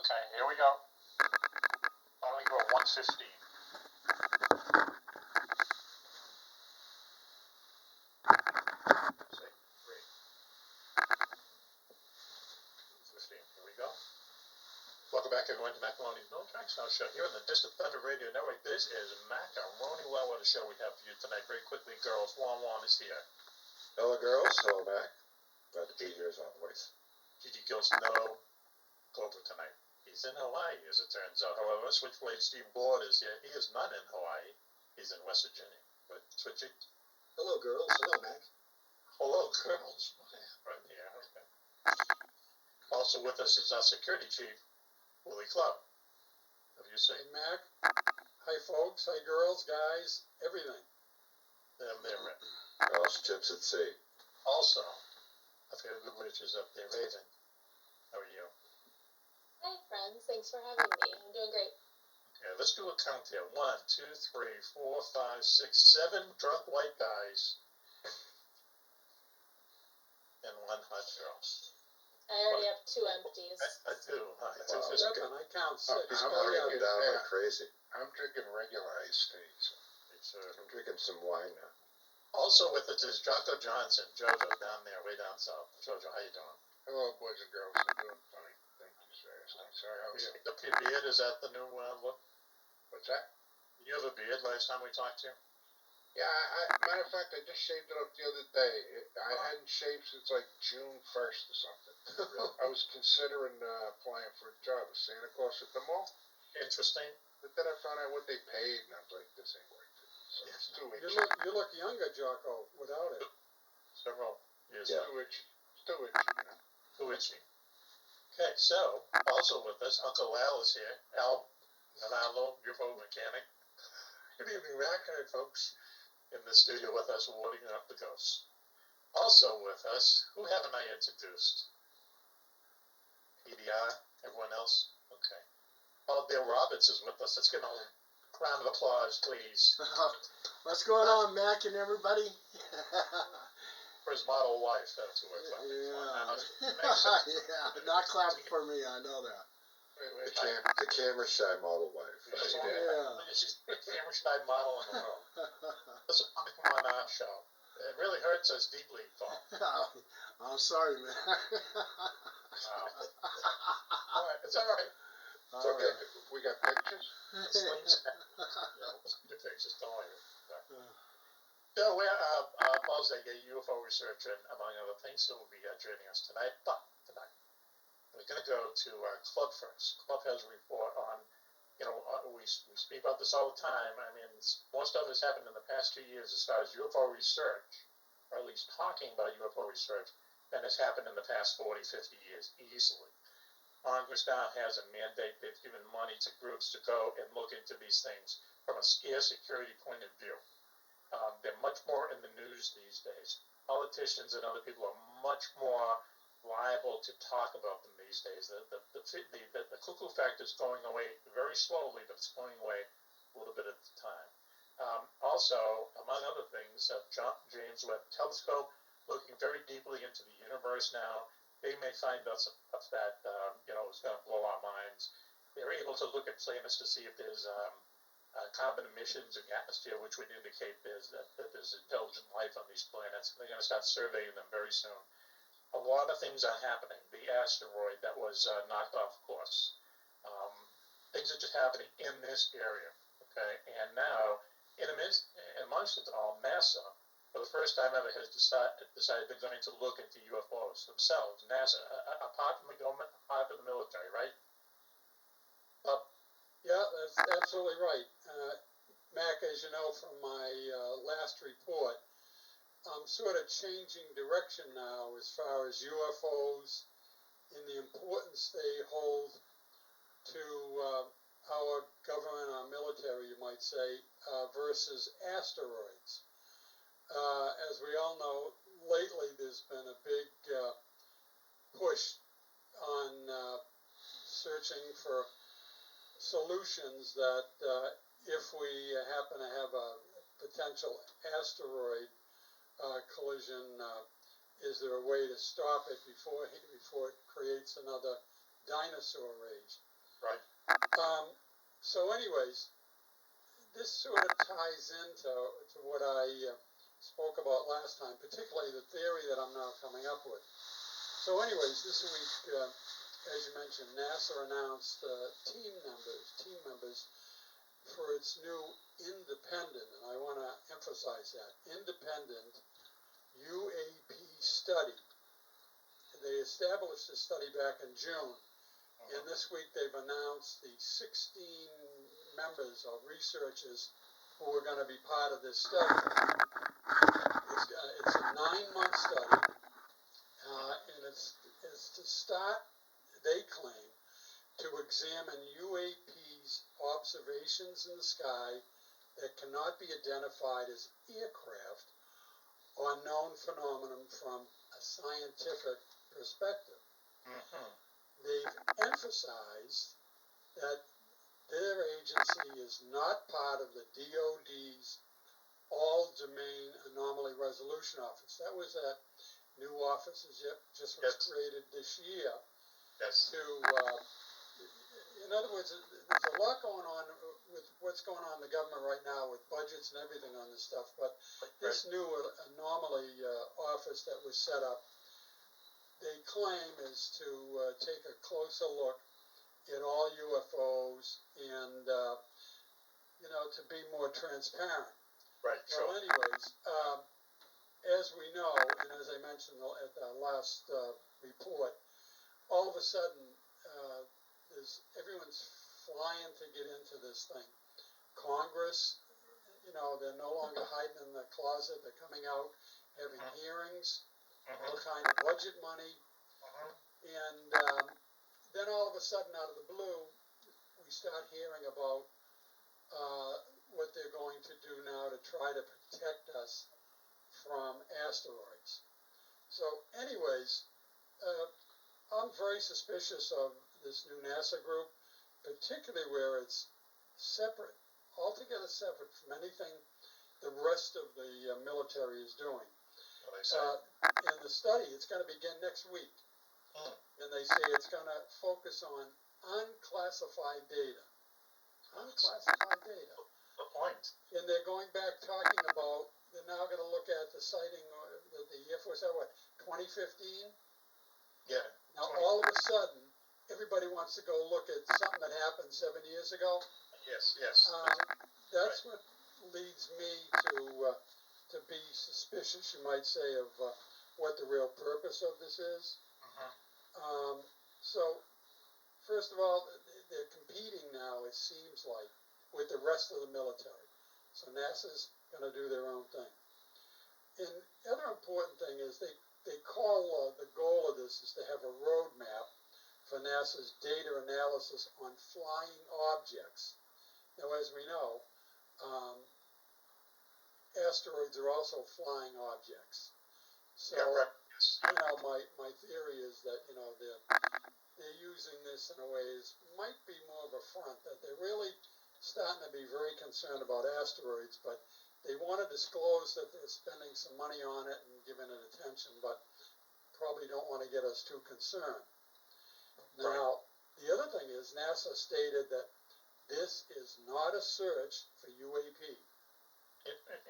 Okay, here we go. Only go 115. Say 3. 15. Here we go. Welcome back everyone to Macaroni's No Tracks Now show here on the Distant Thunder Radio Network. This is Macaroni. Well, what a show we have for you tonight. Very quickly, girls. Juan is here. Hello, girls. Hello, Mac. Glad to be here as always. Gigi Gills, no Cobra tonight. He's in Hawaii, as it turns out. However, Switchblade Steve Ward is here. He is not in Hawaii. He's in West Virginia. But Switchy. Hello, girls. Hello, Mac. Hello, girls. Right here. Okay. Also with us is our security chief, Willie Club. Have you seen Mac? Hi, folks. Hi, girls, guys, everything. them there? Girls, chips at sea. Also, I feel good witches up there. Raven, how are you? Hi, friends. Thanks for having me. I'm doing great. Okay, let's do a count here. 1, 2, 3, 4, 5, 6, 7 drunk white guys and 1 hot girl. I already have 2 empties. I do. Wow. 2 7, I count 6. He's How counting about you you? down like crazy. I'm drinking regular iced tea. I'm drinking some wine now. Also with us is Jocko Johnson. Jojo down there, way down south. Jojo, how you doing? Hello, boys and girls. I'm doing fine. Thank you, sir. Sorry, how are you? Up your beard, is that the new look? What's that? Did you have a beard last time we talked to you? Yeah, matter of fact, I just shaved it up the other day. I hadn't shaved since like June 1st or something. I was considering applying for a job as Santa Claus at the mall. Interesting. But then I found out what they paid, and I was like, this ain't worth it. So it's too itchy. You look younger, Jocko, without it. Several years Yeah. Too itchy. It's too itchy, you know? Too itchy. Okay, so, also with us, Uncle Al is here. Al Nalalo, UFO mechanic. Good evening, Mac. Hi, folks. In the studio with us, warding off the ghosts. Also with us, who haven't I introduced? EDR, everyone else? Okay. Oh, Bill Roberts is with us. Let's get a round of applause, please. What's going on, Mac and everybody? For his model wife, that's who we're talking about. Yeah, not clapping for me, I know that. The camera shy model wife. Yeah. She's the camera shy model in the world. This is coming on our show. It really hurts us deeply, Paul. I'm sorry, man. Wow. All right, it's all right. It's okay. We got pictures? Slings. The pictures, don't worry. So we're Paul's a UFO researcher, among other things, so will be joining us tonight. But tonight, we're going to go to our club first. Club has a report on, we speak about this all the time. I mean, most of this happened in the past 2 years as far as UFO research, or at least talking about UFO research, than has happened in the past 40, 50 years, easily. Congress now has a mandate. They've given money to groups to go and look into these things from a scare security point of view. They're much more in the news these days. Politicians and other people are much more liable to talk about them these days. The cuckoo factor is going away very slowly, but it's going away a little bit at a time. Also, among other things, James Webb Telescope looking very deeply into the universe now. They may find out stuff that is going to blow our minds. They're able to look at planets to see if there's carbon emissions in the atmosphere, which would indicate that there's intelligent life on these planets. They're going to start surveying them very soon. A lot of things are happening. The asteroid that was knocked off course. Things are just happening in this area. Okay, and now, amongst it all, NASA, for the first time ever, has decided they're going to look into UFOs themselves. NASA, apart from the government, apart from the military, right? Yeah, that's absolutely right. Mac, as you know from my last report, I'm sort of changing direction now as far as UFOs and the importance they hold to our government, our military, you might say, versus asteroids. As we all know, lately there's been a big push on searching for solutions that if we happen to have a potential asteroid collision, is there a way to stop it before it creates another dinosaur age? Right. So anyways, this sort of ties into what I spoke about last time, particularly the theory that I'm now coming up with. So anyways, this week, as you mentioned, NASA announced team members for its new independent, and I want to emphasize that, independent UAP study. They established this study back in June, and this week they've announced the 16 members or researchers who are going to be part of this study. It's a 9-month study, and it's to start, they claim, to examine UAP's observations in the sky that cannot be identified as aircraft or known phenomenon from a scientific perspective. They've emphasized that their agency is not part of the DoD's All-Domain Anomaly Resolution Office. That was that new office that just was created this year to, in other words, there's a lot going on with what's going on in the government right now with budgets and everything on this stuff, but this new anomaly office that was set up, they claim is to take a closer look at all UFOs and, to be more transparent. Right, sure. Well, anyways, as we know, and as I mentioned at the last report, all of a sudden, everyone's flying to get into this thing. Congress, they're no longer hiding in the closet. They're coming out, having hearings, all kind of budget money. And then all of a sudden, out of the blue, we start hearing about what they're going to do now to try to protect us from asteroids. So anyways, I'm very suspicious of this new NASA group, particularly where it's separate, altogether separate from anything the rest of the military is doing. In the study, it's going to begin next week, and they say it's going to focus on unclassified data. Unclassified data. The point. And they're going back talking about, they're now going to look at the sighting that the Air Force had, 2015? Yeah. Now, all of a sudden, everybody wants to go look at something that happened 7 years ago. Yes. That's what leads me to be suspicious, you might say, of what the real purpose of this is. So, first of all, they're competing now, it seems like, with the rest of the military. So NASA's going to do their own thing. And the other important thing is they call the goal of this is to have a roadmap for NASA's data analysis on flying objects. Now, as we know, asteroids are also flying objects. So, my theory is that, they're using this in a way might be more of a front, that they're really starting to be very concerned about asteroids, but they want to disclose that they're spending some money on it and giving it attention, but probably don't want to get us too concerned. Now, the other thing is NASA stated that this is not a search for UAP.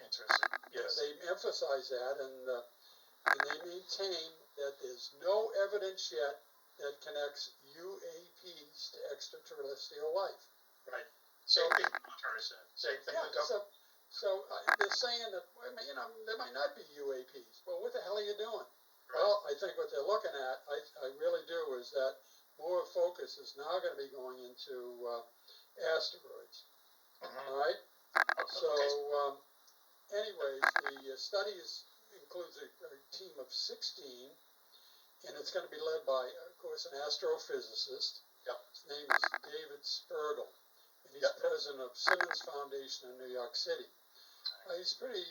Interesting. Yes. They emphasize that, and they maintain that there's no evidence yet that connects UAPs to extraterrestrial life. Right. Same thing the military said. Same thing the government. So they're saying that, there might not be UAPs. Well, what the hell are you doing? Right. Well, I think what they're looking at, I really do, is that more focus is now going to be going into asteroids. All right? So, anyways, the study includes a team of 16, and it's going to be led by, of course, an astrophysicist. Yep. His name is David Spergel, and he's president of Simmons Foundation in New York City. He's pretty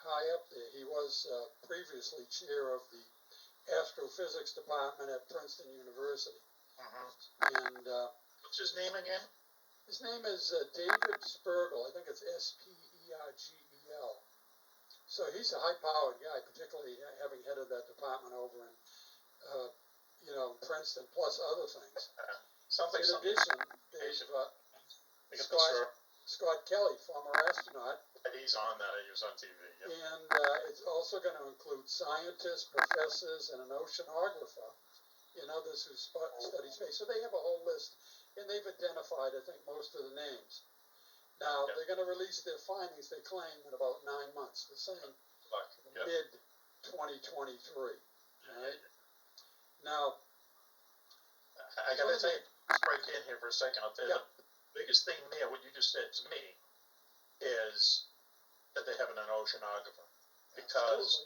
high up there. He was previously chair of the astrophysics department at Princeton University. And what's his name again? his name is David Spergel. I think it's Spergel. So he's a high-powered guy, particularly having headed that department over in, Princeton, plus other things. Sounds like In something. addition, they've, They got the shirt. Scott Kelly, former astronaut, He's on that. He was on TV. Yep. and it's also going to include scientists, professors, and an oceanographer, and others who study space. So they have a whole list, and they've identified, I think, most of the names. Now, Yep. they're going to release their findings, they claim, in about 9 months. They're saying Yep. mid-2023, right? Now, I gotta tell you, let's break in here for a second. I'll tell you, Yeah. the biggest thing there, what you just said to me, is that they have an oceanographer. Because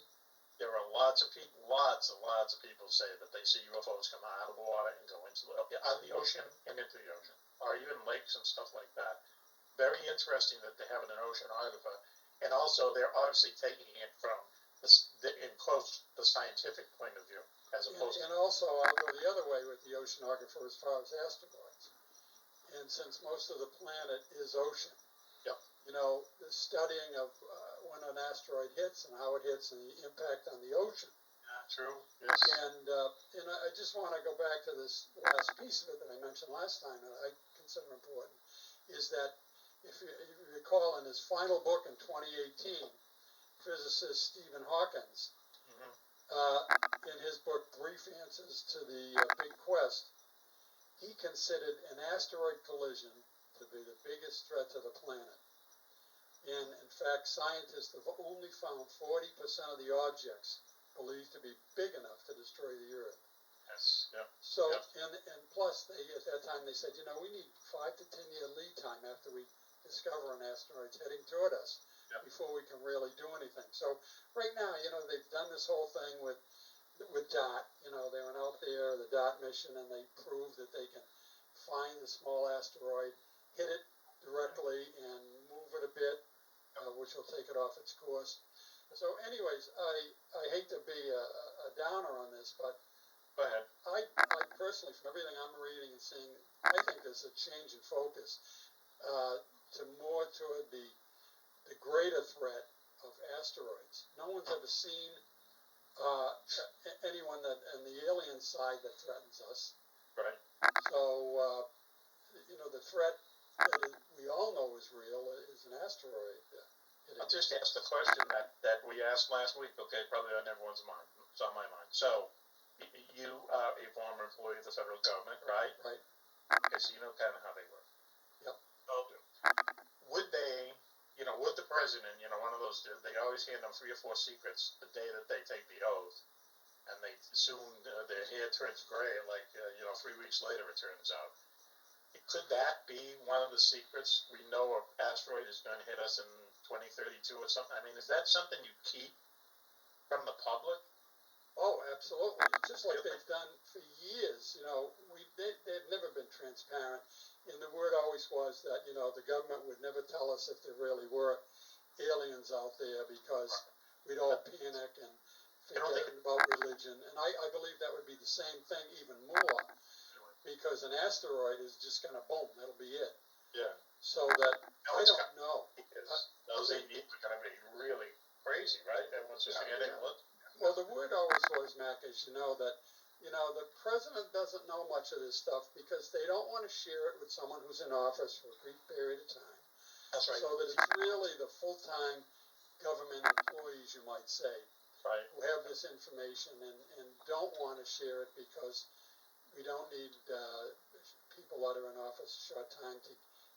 there are lots of people say that they see UFOs come out of the water and go into out of the ocean and into the ocean, or even lakes and stuff like that. Very interesting that they have an oceanographer, and also they're obviously taking it from the scientific point of view, as opposed and also, I'll go the other way with the oceanographer as far as asteroids. And since most of the planet is ocean, Yep. you know, the studying of when an asteroid hits and how it hits and the impact on the ocean. True. Yes. And I just want to go back to this last piece of it that I mentioned last time that I consider important, is that if you recall in his final book in 2018, physicist Stephen Hawkins, in his book Brief Answers to the Big Quest, he considered an asteroid collision to be the biggest threat to the planet. And in fact, scientists have only found 40% of the objects believed to be big enough to destroy the Earth. Yes. Yep. So, Yep. and plus, at that time they said, we need 5 to 10 year lead time after we discover an asteroid heading toward us before we can really do anything. So right now, they've done this whole thing with DOT. They went out there, the DOT mission, and they proved that they can find the small asteroid, hit it directly, and move it a bit, which will take it off its course. So anyways, I hate to be a downer on this, but Go ahead. I personally, from everything I'm reading and seeing, I think there's a change in focus to more toward the greater threat of asteroids. No one's ever seen anyone that on the alien side that threatens us. Right. So the threat that we all know is real is an asteroid. I'll just ask the question that we asked last week. Okay, probably on everyone's mind. It's on my mind. So, you are a former employee of the federal government, right? Right. Okay, so you know kind of how they work. Yep. Okay. Would they, would the president, one of those, they always hand them 3 or 4 secrets the day that they take the oath, and they soon, their hair turns gray, like, 3 weeks later it turns out. Could that be one of the secrets? We know an asteroid is going to hit us in 2032 or something. I mean, is that something you keep from the public? Oh, absolutely. Just like they've done for years. They've never been transparent. And the word always was that, the government would never tell us if there really were aliens out there because we'd all panic and forget about religion. And I believe that would be the same thing even more because an asteroid is just going to boom, that'll be it. Yeah. So that, I don't know. Those AVs are going to be really crazy, right? Everyone's just forgetting. Well, the word always was, Mac, as you know, that, the president doesn't know much of this stuff because they don't want to share it with someone who's in office for a brief period of time. That's right. So that it's really the full-time government employees, you might say, right, who have this information and don't want to share it because we don't need people that are in office a short time to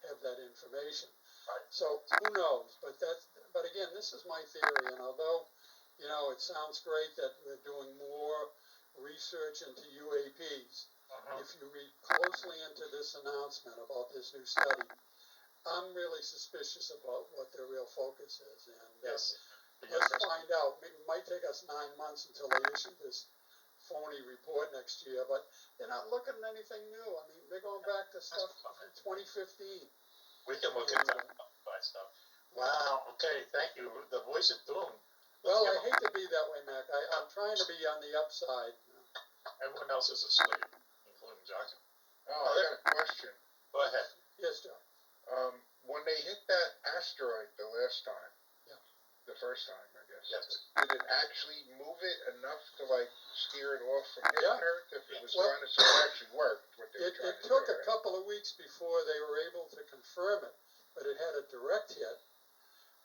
have that information. Right. So who knows? But again, this is my theory, and although it sounds great that we're doing more research into UAPs, if you read closely into this announcement about this new study, I'm really suspicious about what their real focus is, and let's find out. It might take us 9 months until they issue this phony report next year, but they're not looking at anything new. I mean, they're going back to stuff from 2015. We can look at that stuff. Wow, okay, thank you. The voice of doom. Well, I hate to be that way, Mac. I'm trying to be on the upside. Everyone else is asleep, including Johnson. Oh, I got a question. Go ahead. Yes, John. When they hit that asteroid the last time, the first time, I guess, did it actually move it enough to, steer it off from hitting Earth if it was trying to, so it actually worked, what they were trying to do? It took a weeks before they were able to confirm it, but it had a direct hit.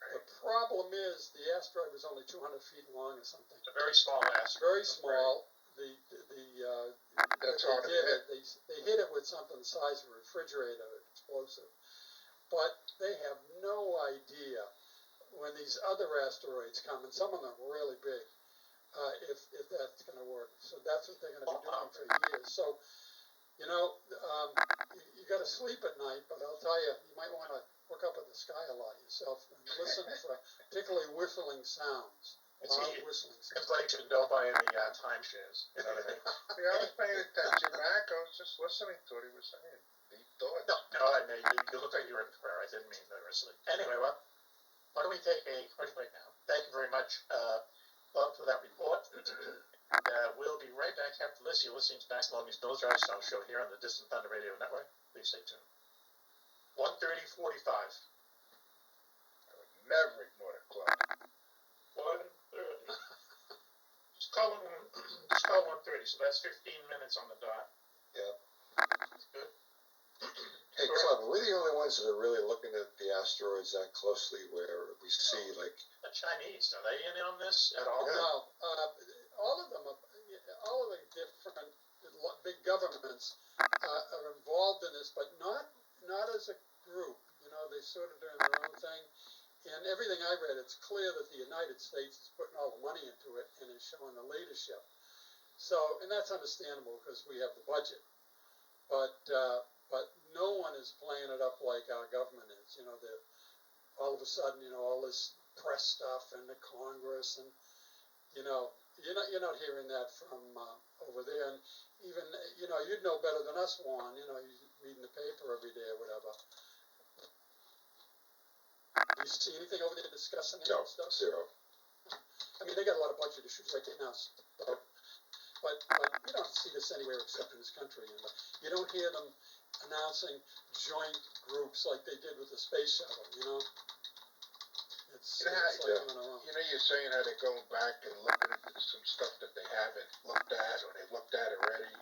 The problem is the asteroid was only 200 feet long or something. It's a very small asteroid. Very small. That's they hard to did hit. it. They hit it with something the size of a refrigerator, explosive. But they have no idea when these other asteroids come, and some of them are really big, if that's going to work. So that's what they're going to be doing for years. So, you got to sleep at night, but I'll tell you, you might want to look up at the sky a lot yourself and listen for particularly whistling sounds. Loud whistling sounds. Inflation, don't buy any timeshares. You know what I mean? Yeah, I was paying attention back. I was just listening to what he was saying. Deep thought. No, I mean, you look like you're in prayer. I didn't mean nervously. Anyway, well, why don't we take a quick break now? Thank you very much, Bob, for that report. We'll be right back after this. You're listening to Max Maloney's Military Style Show here on the Distant Thunder Radio Network. Please stay tuned. 1:30:45. I would never ignore the club. 1:30. Just call it 1:30. So that's 15 minutes on the dot. Yep. That's good. Hey, Club, are we the only ones that are really looking at the asteroids that closely where we see, like... The Chinese, are they in on this at all? No, all of them, all of the different big governments are involved in this, but not as a group. They sort of doing their own thing. And everything I read, it's clear that the United States is putting all the money into it and is showing the leadership. So, and that's understandable because we have the budget. But no one is playing it up like our government is. All of a sudden, all this press stuff and the Congress, and you're not hearing that from over there. And even you'd know better than us, Juan. You're reading the paper every day or whatever. Do you see anything over there discussing that stuff? Zero. I mean, they got a lot of budget issues right now. So, but you don't see this anywhere except in this country. And you don't hear them announcing joint groups like they did with the space shuttle. It's like on our own. You're saying how they're going back and looking at some stuff that they haven't looked at or they've looked at already.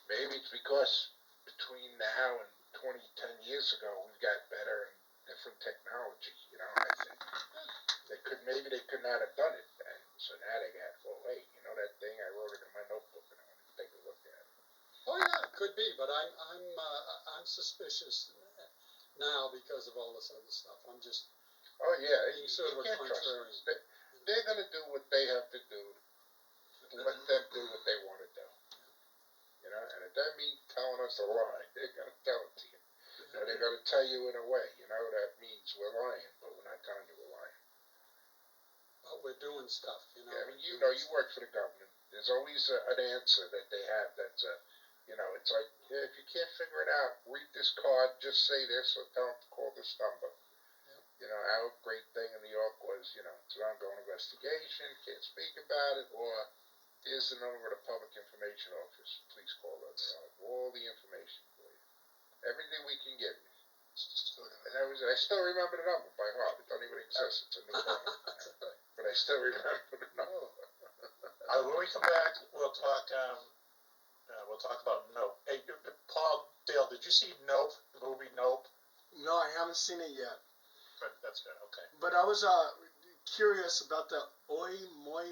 Maybe it's because between now and 10 years ago, we've got better and different technology. I think they could not have done it then. So now they got, wait, that thing I wrote it in my notebook and I want to take a look at it. Oh yeah, it could be, but I'm suspicious now because of all this other stuff. I'm just being sort of a contrarian. They're going to do what they have to do. Let them do what they want to do. And if that means telling us a lie, they're going to tell it to you. They're going to tell you in a way. That means we're lying, but we're not telling you we're lying. But we're doing stuff. Yeah, I mean, you work for the government. There's always an answer that they have that's it's like, if you can't figure it out, read this card, just say this, or tell them to call this number. Our great thing in New York was, it's an ongoing investigation, can't speak about it, or here's the number of the Public Information Office. Please call them. All the information for you. Everything we can give you. And I still remember the number by heart. It don't even exist. It's a new phone number. But I still remember the number. When we come back, we'll talk about Nope. Hey, Paul, Dale, did you see Nope, the movie Nope? No, I haven't seen it yet. Good, that's good, okay. But I was curious about the Moi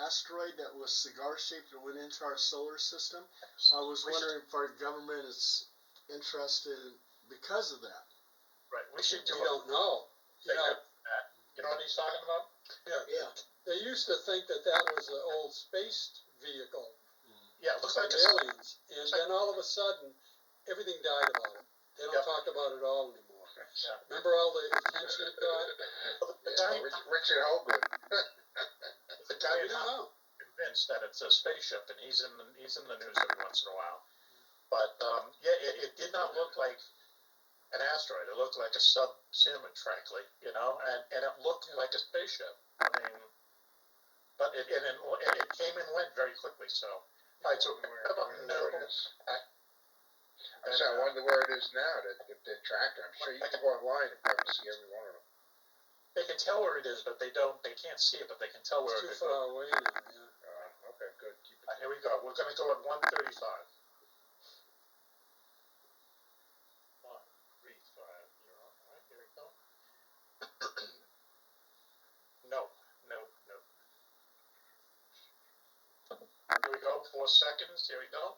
asteroid that was cigar-shaped and went into our solar system. I was wondering if our government is interested because of that. Right, we should do We don't know. You know what he's talking about? Yeah. They used to think that was an old space vehicle. Yeah, it looks like aliens. And then all of a sudden, everything died about it. They don't talk about it all anymore. Yeah. Remember all the attention it got? Richard Hoagland. The guy We is don't know. convinced that it's a spaceship, and he's in the news every once in a while. But it did not look like an asteroid. It looked like a sub-Simon, frankly, and it looked like a spaceship. I mean, but it came and went very quickly. So, all right. So I wonder where it is now that they're tracking. I'm sure you can go online and probably see every one of them. They can tell where it is, but they can't see it, but they can tell where It's it is. too far away now, yeah. Okay, good. Keep it. Here we go. We're going to go at 1:35. 4 seconds. Here we go.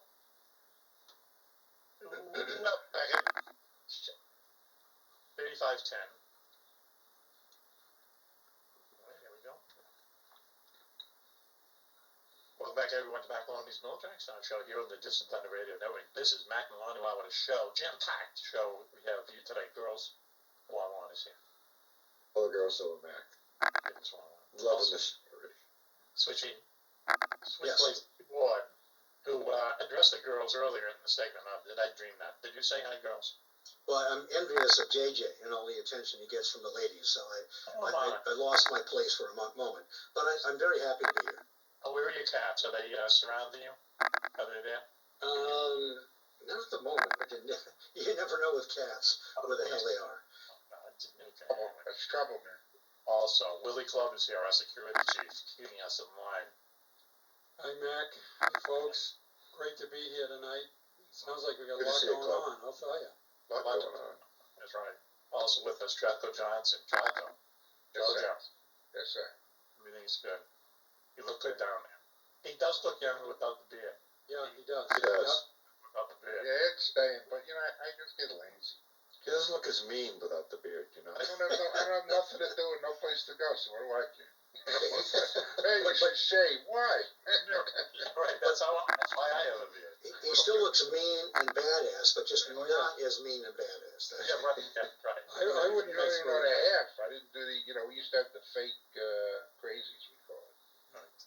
No, back in. 3510. Alright, here we go. Welcome back everyone to Mac Maloney's Military Sound Show here on the Distant Thunder Radio Network. This is Mac Maloney with a show, jam-packed show we have for you today. Girls, One is here. All the girls over Mac. It's One. Loving this already. Switching place Ward, who addressed the girls earlier in the segment. Did I dream that? Did you say hi, girls? Well, I'm envious of JJ and all the attention he gets from the ladies, so I lost my place for a moment. But I'm very happy to be here. Oh, where are your cats? Are they surrounding you? Are they there? Not at the moment, but you never know with cats where the hell they are. Okay. That's trouble, man. Also, Willie Club is here, our security chief, keeping us in line. Hi, Mac. Hey, folks. Great to be here tonight. Sounds like we got a Good to lot see you, going Club. on, I'll tell you. Lot going on. That's right. Also with us, Jocko Johnson. Jocko. Yes, sir. Jojo. Yes, sir. Everything's good. You look good down there. He does look younger without the beard. Yeah, he does. He does. Without the beard. Yeah, it's staying, but you know, I just get lazy. He doesn't look as mean without the beard, you know. I don't have nothing to do and no place to go, so what do I care? Hey, you should shave. Why? Right, that's why I have a beard. He still looks mean and badass, but just not as mean and badass. That's Yeah, right. Yeah, right. I wouldn't You don't mess even know with the it. half. I didn't do the, we used to have the fake crazies, we call it.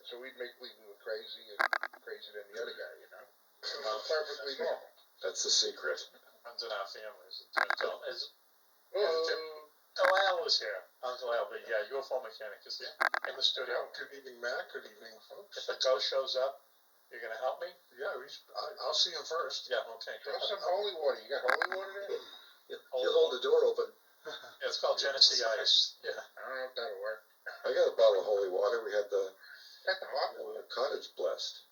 So we'd make believe we were crazy and crazier than the other guy, you know? So it was perfectly normal. That's the secret. Runs in our families. It turns out. Oh, Uncle Al is here. Uncle Al, the UFO mechanic is here in the studio. Good evening, Mac. Good evening, folks. If the ghost shows up, you're gonna help me? Yeah, I'll see him first. Yeah, okay. throw some holy water. You got holy water there? He'll hold the door open. Yeah, it's called Genesee Ice. Yeah. I don't know if that'll work. I got a bottle of holy water. We had the Got the hot water. cottage blessed.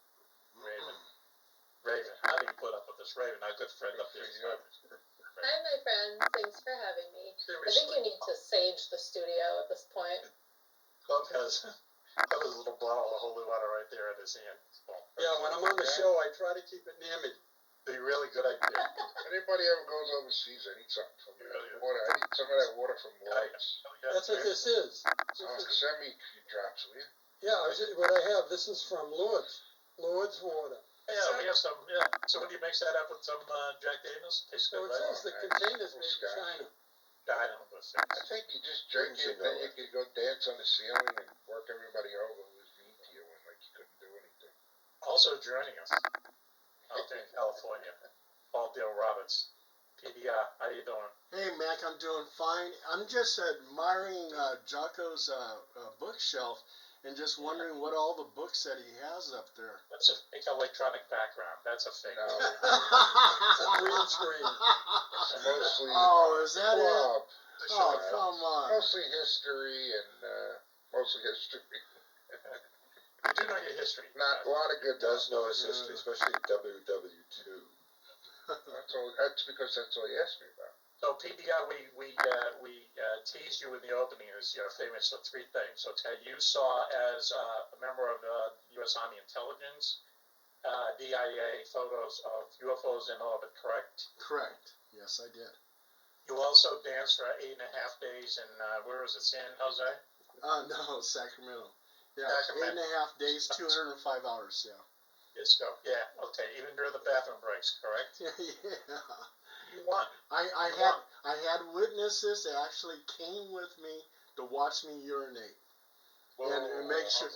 Raven. How do you put up with this Raven? Our good friend up there. Hi, my friends. Thanks for having me. I think you Seriously. need to sage the studio at this point. Club has a little bottle of holy water right there in his hand. Yeah, when I'm on the show, I try to keep it near me. Be really good idea. Anybody ever goes overseas, I need something from water. I need some of that water from Lawrence. That's what this is. Send me a few drops, will you? Yeah, what I have, this is from Lourdes. Lourdes water. Yeah, we have some. Yeah. So what do you mix that up with some Jack Daniels? Tastes So good, it right? says the container's made in China. I don't know. I think you just drink it, then you could go dance on the ceiling and work everybody over who was mean to you when like you couldn't do anything. Also joining us out there in California, Paul Dale Roberts, PDR. How you doing? Hey, Mac, I'm doing fine. I'm just admiring Jocko's bookshelf and just wondering what all the books that he has up there. That's a fake electronic background. That's a fake. No, It's a green screen. it's mostly Oh, is that it? club, Oh, come on. mostly history and mostly history. You do know your history. Not a lot of good. Does know his history, especially WW2. That's because that's all he asked me about. So PBR, we teased you in the opening as you're famous for 3 things. So Ted, you saw as a member of U.S. Army Intelligence, DIA photos of UFOs in orbit, correct? Correct. Yes, I did. You also danced for 8.5 days in where was it, San Jose? No, Sacramento. Yeah, Sacramento. 8.5 days, 205 hours, yeah. Disco. Yeah, okay. Even during the bathroom breaks, correct? Yeah. You won. I had witnesses that actually came with me to watch me urinate. And make sure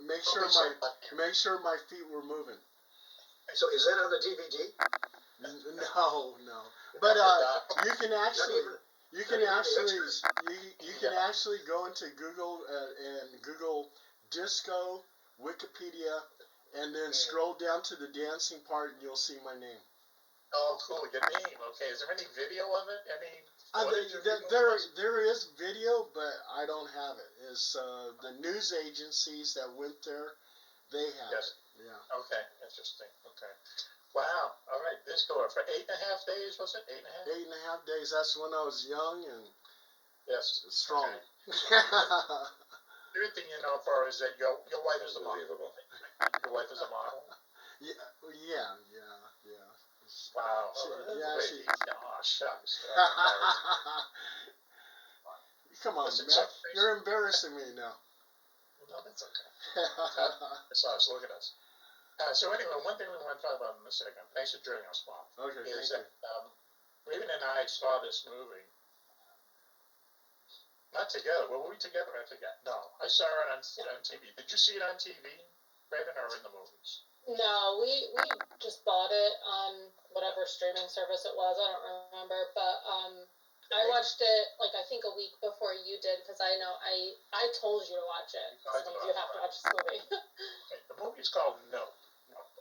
make sure my feet were moving. So is that on the DVD? No. But you can actually go into Google and Google disco Wikipedia and then scroll down to the dancing part and you'll see my name. Oh, cool. Your name. Okay. Is there any video of it? Any footage of it? There is video, but I don't have it. It's the news agencies that went there, they have it. Yeah. Okay. Interesting. Okay. Wow. All right. Disco for 8.5 days, was it? 8.5? 8.5 days. That's when I was young and Yes. strong. Okay. The other thing you know for is that your wife is a model. Unbelievable. Your wife is a model. Yeah. Wow. She- Oh, shucks. Come on, Listen, Mac. You're embarrassing me now. No, that's okay. So look at us. So anyway, one thing we want to talk about in a second, thanks for joining us, Bob, Okay, is thank that Raven and I saw this movie. Not together. Well, were we together? I forget. No, I saw it on TV. Did you see it on TV, Raven, or in the movies? No, we just bought it on whatever streaming service it was. I don't remember, but I watched it like I think a week before you did because I know I told you to watch it. So you have to watch this movie. Okay, the movie's called No.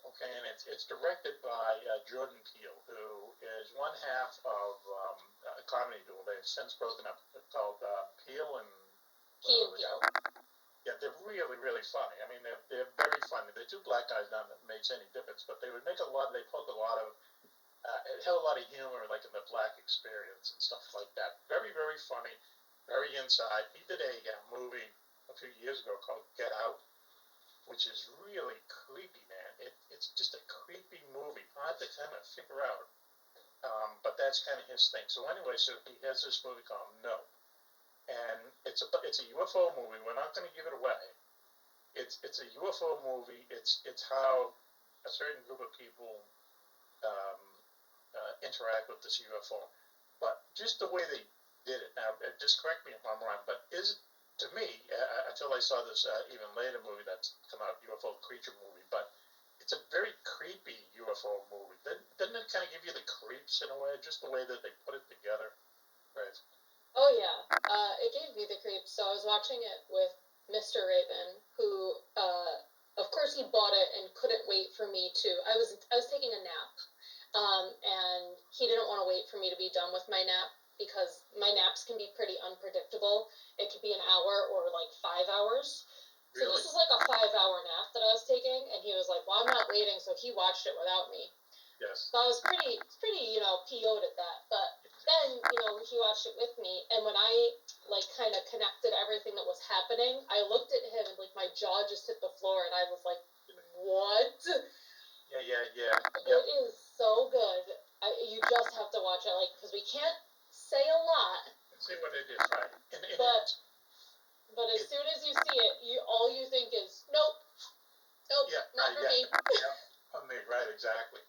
Okay, and it's directed by Jordan Peele, who is one half of a comedy duo. They've since broken up. It's called Peele and Key and Peele. Yeah, they're really, really funny. I mean, they're very funny. They're two black guys, not that it makes any difference, but they would make they put a lot of, it had a lot of humor, like in the black experience and stuff like that. Very, very funny, very inside. He did a movie a few years ago called Get Out, which is really creepy, man. It's just a creepy movie, hard to kind of figure out. But that's kind of his thing. So anyway, so he has this movie called No. And it's a UFO movie. We're not going to give it away. It's a UFO movie. It's how a certain group of people interact with this UFO. But just the way they did it. Now, just correct me if I'm wrong, but to me, until I saw this even later movie that's come out, UFO creature movie, but it's a very creepy UFO movie. Didn't it kind of give you the creeps in a way, just the way that they put it together? Right. Oh yeah, it gave me the creeps. So I was watching it with Mr. Raven, who, of course, he bought it and couldn't wait for me to. I was taking a nap, and he didn't want to wait for me to be done with my nap because my naps can be pretty unpredictable. It could be an hour or like 5 hours. So Really? this is like a 5-hour nap that I was taking, and he was like, "Well, I'm not waiting," so he watched it without me. Yes. So I was pretty, PO'd at that. But then, he watched it with me, and when I like kind of connected everything that was happening, I looked at him and like my jaw just hit the floor, and I was like, "What?" Yeah. It is so good. You just have to watch it, like, because we can't say a lot. See what it is, right? But as soon as you see it, all you think is, nope, Yeah, not for me. Yeah, for me, right, exactly.